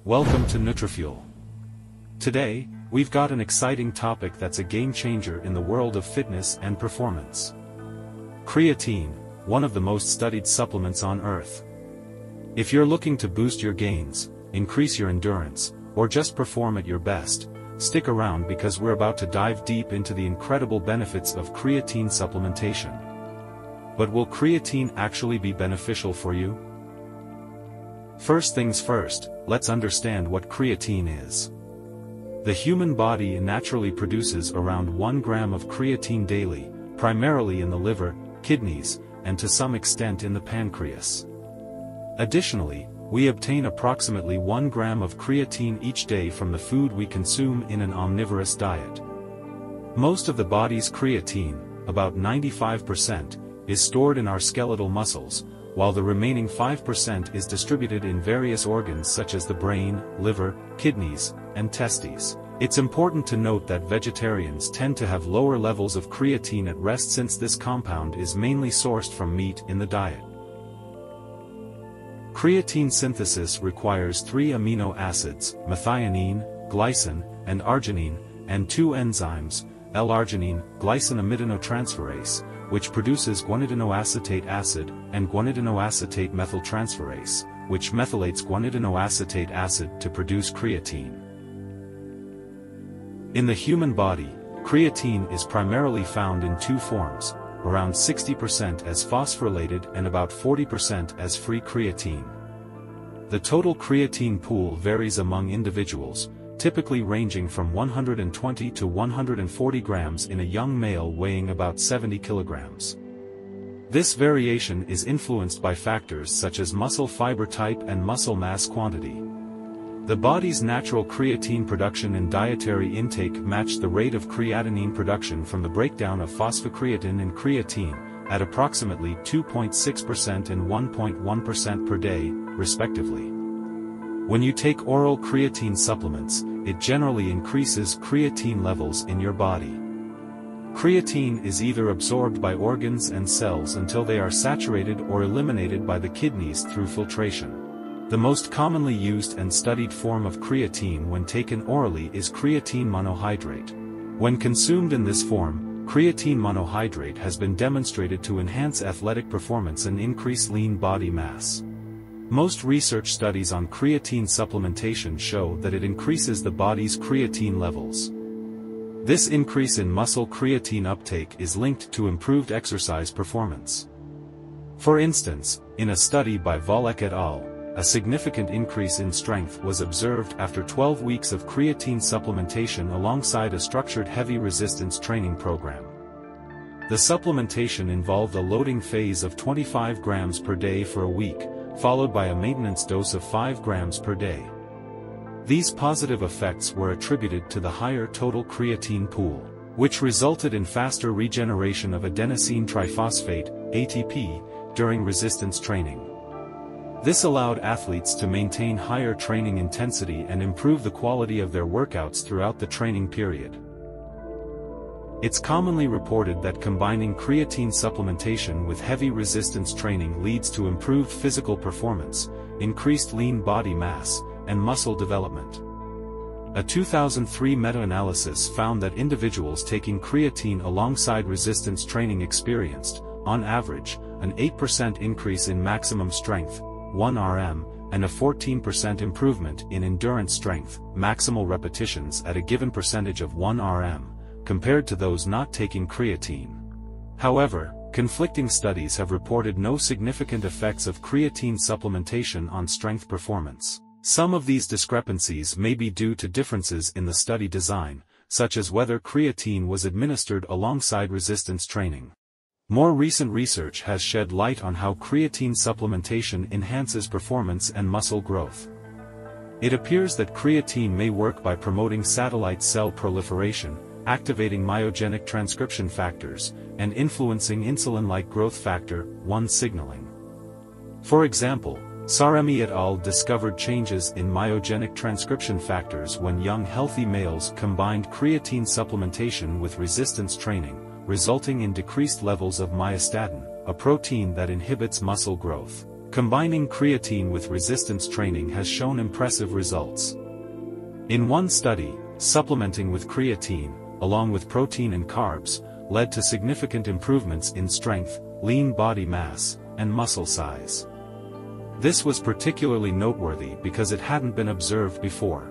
Welcome to Nutrifuel. Today, we've got an exciting topic that's a game changer in the world of fitness and performance. Creatine, one of the most studied supplements on Earth. If you're looking to boost your gains, increase your endurance, or just perform at your best, stick around because we're about to dive deep into the incredible benefits of creatine supplementation. But will creatine actually be beneficial for you? First things first, let's understand what creatine is. The human body naturally produces around 1 gram of creatine daily, primarily in the liver, kidneys, and to some extent in the pancreas. Additionally, we obtain approximately 1 gram of creatine each day from the food we consume in an omnivorous diet. Most of the body's creatine, about 95%, is stored in our skeletal muscles, while the remaining 5% is distributed in various organs such as the brain, liver, kidneys, and testes. It's important to note that vegetarians tend to have lower levels of creatine at rest since this compound is mainly sourced from meat in the diet. Creatine synthesis requires 3 amino acids, methionine, glycine, and arginine, and 2 enzymes, L-arginine, glycosamidinotransferase, which produces guanidinoacetate acid, and guanidinoacetate methyltransferase, which methylates guanidinoacetate acid to produce creatine. In the human body, creatine is primarily found in 2 forms, around 60% as phosphorylated and about 40% as free creatine. The total creatine pool varies among individuals, typically ranging from 120 to 140 grams in a young male weighing about 70 kilograms. This variation is influenced by factors such as muscle fiber type and muscle mass quantity. The body's natural creatine production and dietary intake match the rate of creatinine production from the breakdown of phosphocreatine and creatine, at approximately 2.6% and 1.1% per day, respectively. When you take oral creatine supplements, it generally increases creatine levels in your body. Creatine is either absorbed by organs and cells until they are saturated or eliminated by the kidneys through filtration. The most commonly used and studied form of creatine when taken orally is creatine monohydrate. When consumed in this form, creatine monohydrate has been demonstrated to enhance athletic performance and increase lean body mass. Most research studies on creatine supplementation show that it increases the body's creatine levels. This increase in muscle creatine uptake is linked to improved exercise performance. For instance, in a study by Volek et al., a significant increase in strength was observed after 12 weeks of creatine supplementation alongside a structured heavy resistance training program. The supplementation involved a loading phase of 25 grams per day for a week, followed by a maintenance dose of 5 grams per day. These positive effects were attributed to the higher total creatine pool, which resulted in faster regeneration of adenosine triphosphate, ATP, during resistance training. This allowed athletes to maintain higher training intensity and improve the quality of their workouts throughout the training period. It's commonly reported that combining creatine supplementation with heavy resistance training leads to improved physical performance, increased lean body mass, and muscle development. A 2003 meta-analysis found that individuals taking creatine alongside resistance training experienced, on average, an 8% increase in maximum strength, 1 RM, and a 14% improvement in endurance strength, maximal repetitions at a given percentage of 1 RM, compared to those not taking creatine. However, conflicting studies have reported no significant effects of creatine supplementation on strength performance. Some of these discrepancies may be due to differences in the study design, such as whether creatine was administered alongside resistance training. More recent research has shed light on how creatine supplementation enhances performance and muscle growth. It appears that creatine may work by promoting satellite cell proliferation, activating myogenic transcription factors, and influencing insulin-like growth factor 1 signaling. For example, Saremi et al. Discovered changes in myogenic transcription factors when young healthy males combined creatine supplementation with resistance training, resulting in decreased levels of myostatin, a protein that inhibits muscle growth. Combining creatine with resistance training has shown impressive results. In one study, supplementing with creatine, along with protein and carbs, led to significant improvements in strength, lean body mass, and muscle size. This was particularly noteworthy because it hadn't been observed before.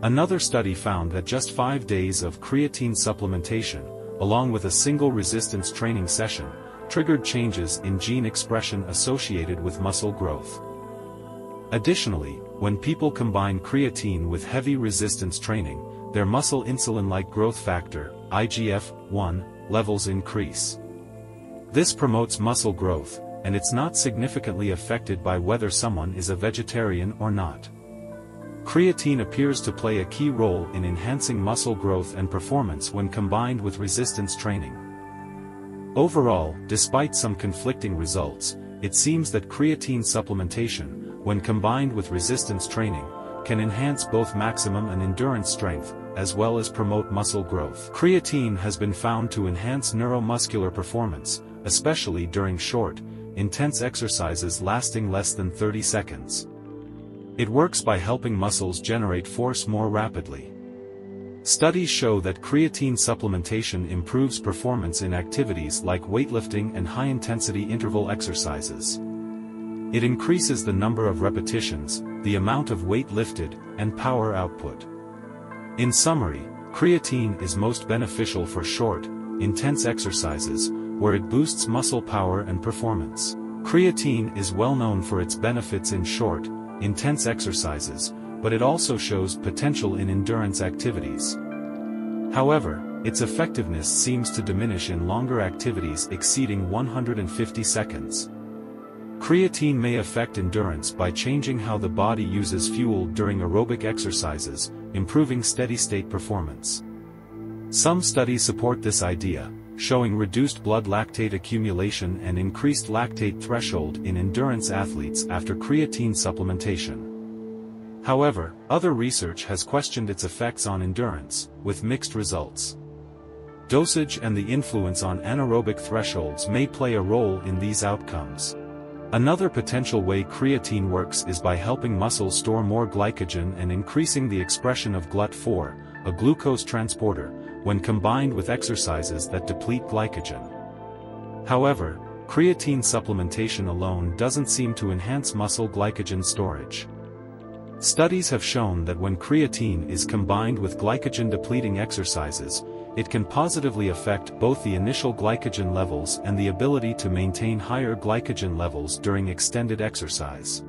Another study found that just 5 days of creatine supplementation, along with a single resistance training session, triggered changes in gene expression associated with muscle growth. Additionally, when people combine creatine with heavy resistance training, their muscle insulin-like growth factor, IGF-1, levels increase. This promotes muscle growth, and it's not significantly affected by whether someone is a vegetarian or not. Creatine appears to play a key role in enhancing muscle growth and performance when combined with resistance training. Overall, despite some conflicting results, it seems that creatine supplementation, when combined with resistance training, can enhance both maximum and endurance strength, as well as promote muscle growth. Creatine has been found to enhance neuromuscular performance, especially during short, intense exercises lasting less than 30 seconds. It works by helping muscles generate force more rapidly. Studies show that creatine supplementation improves performance in activities like weightlifting and high-intensity interval exercises. It increases the number of repetitions, the amount of weight lifted, and power output. In summary, creatine is most beneficial for short, intense exercises, where it boosts muscle power and performance. Creatine is well known for its benefits in short, intense exercises, but it also shows potential in endurance activities. However, its effectiveness seems to diminish in longer activities exceeding 150 seconds. Creatine may affect endurance by changing how the body uses fuel during aerobic exercises, improving steady-state performance. Some studies support this idea, showing reduced blood lactate accumulation and increased lactate threshold in endurance athletes after creatine supplementation. However, other research has questioned its effects on endurance, with mixed results. Dosage and the influence on anaerobic thresholds may play a role in these outcomes. Another potential way creatine works is by helping muscles store more glycogen and increasing the expression of GLUT4, a glucose transporter, when combined with exercises that deplete glycogen. However, creatine supplementation alone doesn't seem to enhance muscle glycogen storage. Studies have shown that when creatine is combined with glycogen-depleting exercises, it can positively affect both the initial glycogen levels and the ability to maintain higher glycogen levels during extended exercise.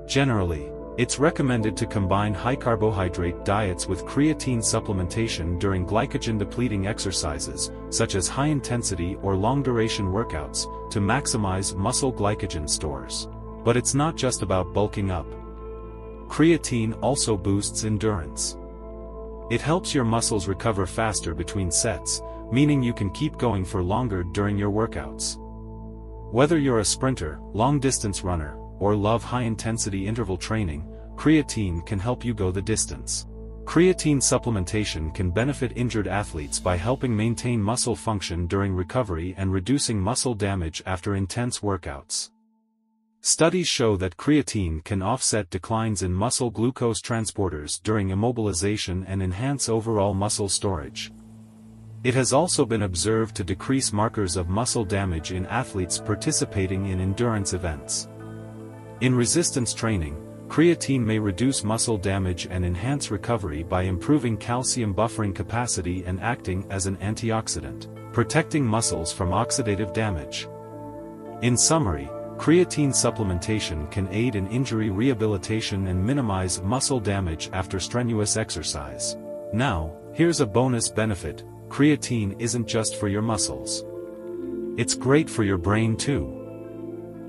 Generally, it's recommended to combine high-carbohydrate diets with creatine supplementation during glycogen-depleting exercises, such as high-intensity or long-duration workouts, to maximize muscle glycogen stores. But it's not just about bulking up. Creatine also boosts endurance. It helps your muscles recover faster between sets, meaning you can keep going for longer during your workouts. Whether you're a sprinter, long-distance runner, or love high-intensity interval training, creatine can help you go the distance. Creatine supplementation can benefit injured athletes by helping maintain muscle function during recovery and reducing muscle damage after intense workouts. Studies show that creatine can offset declines in muscle glucose transporters during immobilization and enhance overall muscle storage. It has also been observed to decrease markers of muscle damage in athletes participating in endurance events. In resistance training, creatine may reduce muscle damage and enhance recovery by improving calcium buffering capacity and acting as an antioxidant, protecting muscles from oxidative damage. In summary, creatine supplementation can aid in injury rehabilitation and minimize muscle damage after strenuous exercise. Now, here's a bonus benefit: creatine isn't just for your muscles. It's great for your brain too.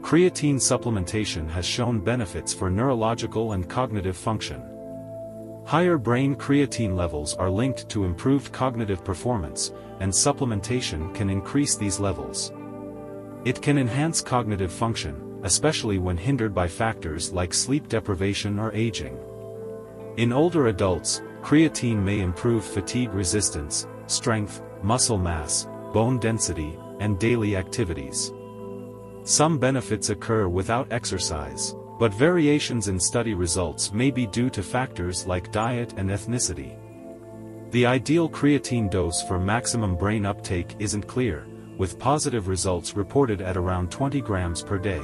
Creatine supplementation has shown benefits for neurological and cognitive function. Higher brain creatine levels are linked to improved cognitive performance, and supplementation can increase these levels. It can enhance cognitive function, especially when hindered by factors like sleep deprivation or aging. In older adults, creatine may improve fatigue resistance, strength, muscle mass, bone density, and daily activities. Some benefits occur without exercise, but variations in study results may be due to factors like diet and ethnicity. The ideal creatine dose for maximum brain uptake isn't clear, with positive results reported at around 20 grams per day.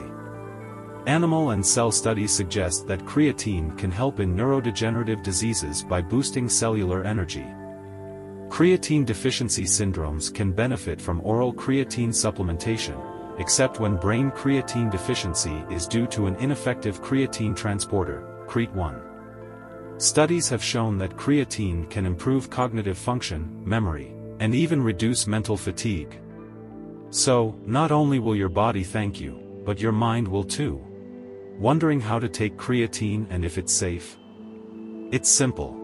Animal and cell studies suggest that creatine can help in neurodegenerative diseases by boosting cellular energy. Creatine deficiency syndromes can benefit from oral creatine supplementation, except when brain creatine deficiency is due to an ineffective creatine transporter, Creatine. Studies have shown that creatine can improve cognitive function, memory, and even reduce mental fatigue. So, not only will your body thank you, but your mind will too. Wondering how to take creatine and if it's safe? It's simple.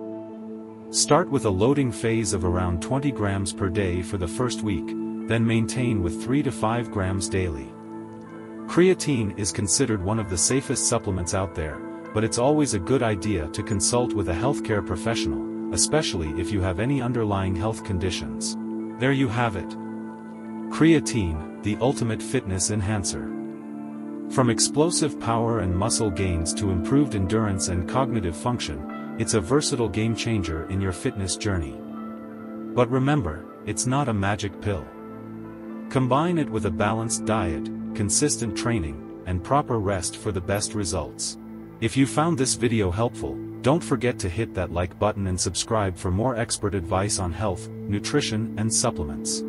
Start with a loading phase of around 20 grams per day for the first week, then maintain with 3 to 5 grams daily. Creatine is considered one of the safest supplements out there, but it's always a good idea to consult with a healthcare professional, especially if you have any underlying health conditions. There you have it. Creatine, the ultimate fitness enhancer. From explosive power and muscle gains to improved endurance and cognitive function, it's a versatile game changer in your fitness journey. But remember, it's not a magic pill. Combine it with a balanced diet, consistent training, and proper rest for the best results. If you found this video helpful, don't forget to hit that like button and subscribe for more expert advice on health, nutrition, and supplements.